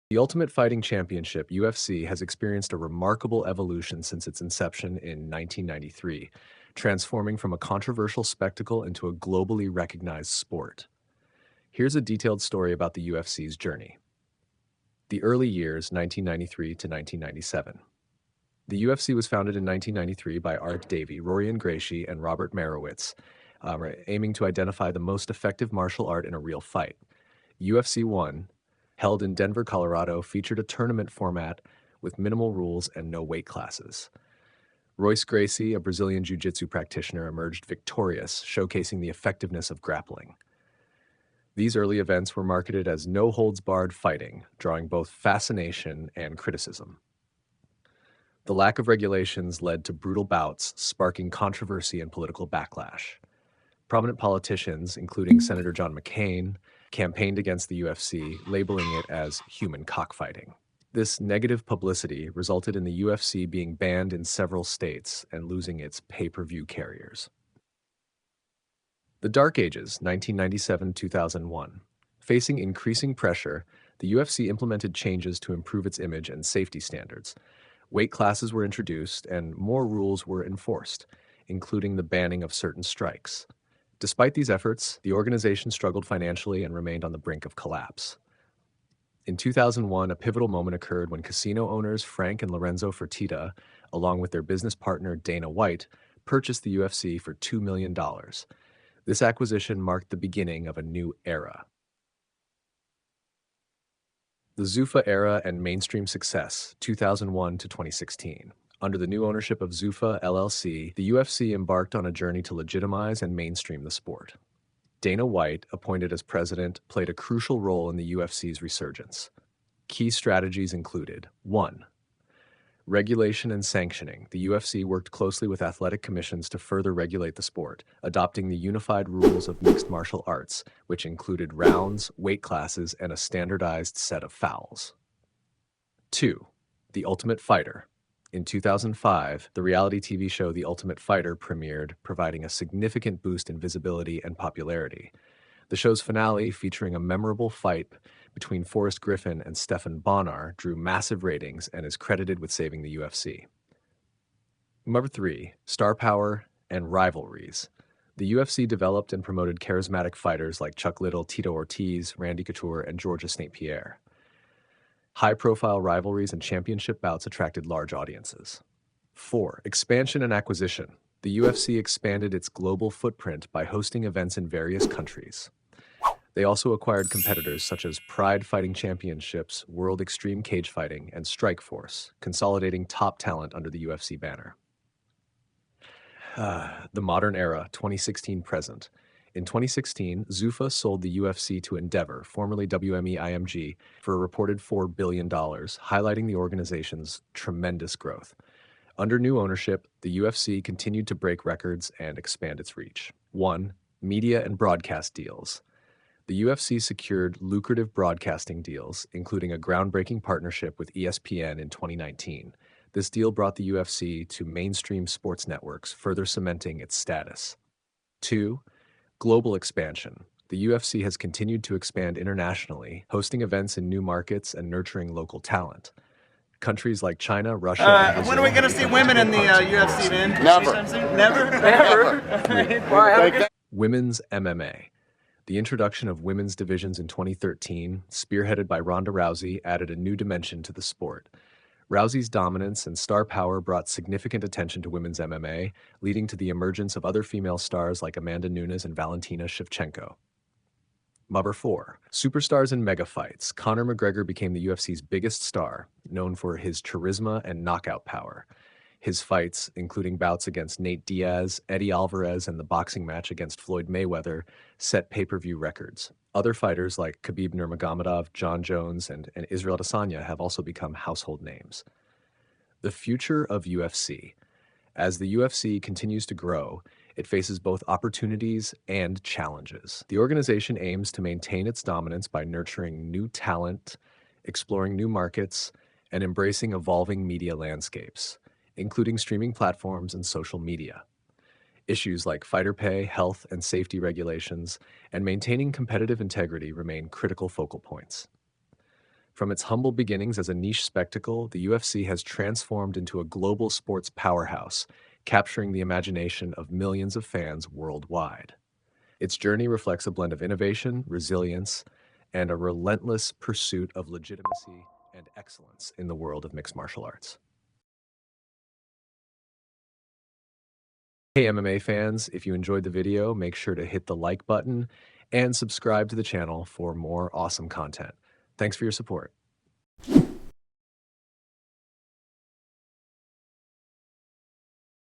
The Ultimate Fighting Championship, UFC, has experienced a remarkable evolution since its inception in 1993, transforming from a controversial spectacle into a globally recognized sport. Here's a detailed story about the UFC's journey. The early years, 1993 to 1997. The UFC was founded in 1993 by Art Davie, Rorion Gracie, and Robert Merowitz, aiming to identify the most effective martial art in a real fight. UFC 1, held in Denver, Colorado, featured a tournament format with minimal rules and no weight classes. Royce Gracie, a Brazilian jiu-jitsu practitioner, emerged victorious, showcasing the effectiveness of grappling. These early events were marketed as no-holds-barred fighting, drawing both fascination and criticism. The lack of regulations led to brutal bouts, sparking controversy and political backlash. Prominent politicians, including Senator John McCain, campaigned against the UFC, labeling it as human cockfighting. This negative publicity resulted in the UFC being banned in several states and losing its pay-per-view carriers. The Dark Ages, 1997-2001. Facing increasing pressure, the UFC implemented changes to improve its image and safety standards. Weight classes were introduced and more rules were enforced, including the banning of certain strikes. Despite these efforts, the organization struggled financially and remained on the brink of collapse. In 2001, a pivotal moment occurred when casino owners Frank and Lorenzo Fertitta, along with their business partner Dana White, purchased the UFC for $2 million. This acquisition marked the beginning of a new era. The Zuffa era and mainstream success, 2001 to 2016. Under the new ownership of Zuffa LLC, the UFC embarked on a journey to legitimize and mainstream the sport. Dana White, appointed as president, played a crucial role in the UFC's resurgence. Key strategies included: 1. Regulation and sanctioning. The UFC worked closely with athletic commissions to further regulate the sport, adopting the unified rules of mixed martial arts, which included rounds, weight classes, and a standardized set of fouls. 2. The Ultimate Fighter. In 2005, the reality TV show The Ultimate Fighter premiered, providing a significant boost in visibility and popularity. The show's finale, featuring a memorable fight between Forrest Griffin and Stephan Bonnar, drew massive ratings and is credited with saving the UFC. Number 3. Star Power and Rivalries. The UFC developed and promoted charismatic fighters like Chuck Liddell, Tito Ortiz, Randy Couture, and Georges St-Pierre. High-profile rivalries and championship bouts attracted large audiences. 4. Expansion and acquisition. The UFC expanded its global footprint by hosting events in various countries. They also acquired competitors such as Pride Fighting Championships, World Extreme Cage Fighting, and Strikeforce, consolidating top talent under the UFC banner. The modern era, 2016 present. In 2016, Zuffa sold the UFC to Endeavor, formerly WME IMG, for a reported $4 billion, highlighting the organization's tremendous growth. Under new ownership, the UFC continued to break records and expand its reach. 1. Media and broadcast deals. The UFC secured lucrative broadcasting deals, including a groundbreaking partnership with ESPN in 2019. This deal brought the UFC to mainstream sports networks, further cementing its status. 2. Global expansion. The UFC has continued to expand internationally, hosting events in new markets and nurturing local talent. Countries like China, Russia, and Brazil. When are we going to see women in the UFC, man? Never. Never? Never. Women's MMA. The introduction of women's divisions in 2013, spearheaded by Ronda Rousey, added a new dimension to the sport. Rousey's dominance and star power brought significant attention to women's MMA, leading to the emergence of other female stars like Amanda Nunes and Valentina Shevchenko. Number 4. Superstars and mega fights. Conor McGregor became the UFC's biggest star, known for his charisma and knockout power. His fights, including bouts against Nate Diaz, Eddie Alvarez, and the boxing match against Floyd Mayweather, set pay-per-view records. Other fighters like Khabib Nurmagomedov, John Jones, and Israel Adesanya have also become household names. The future of UFC. As the UFC continues to grow, it faces both opportunities and challenges. The organization aims to maintain its dominance by nurturing new talent, exploring new markets, and embracing evolving media landscapes, including streaming platforms and social media. Issues like fighter pay, health, and safety regulations, and maintaining competitive integrity remain critical focal points. From its humble beginnings as a niche spectacle, the UFC has transformed into a global sports powerhouse, capturing the imagination of millions of fans worldwide. Its journey reflects a blend of innovation, resilience, and a relentless pursuit of legitimacy and excellence in the world of mixed martial arts. Hey MMA fans, if you enjoyed the video, make sure to hit the like button and subscribe to the channel for more awesome content. Thanks for your support.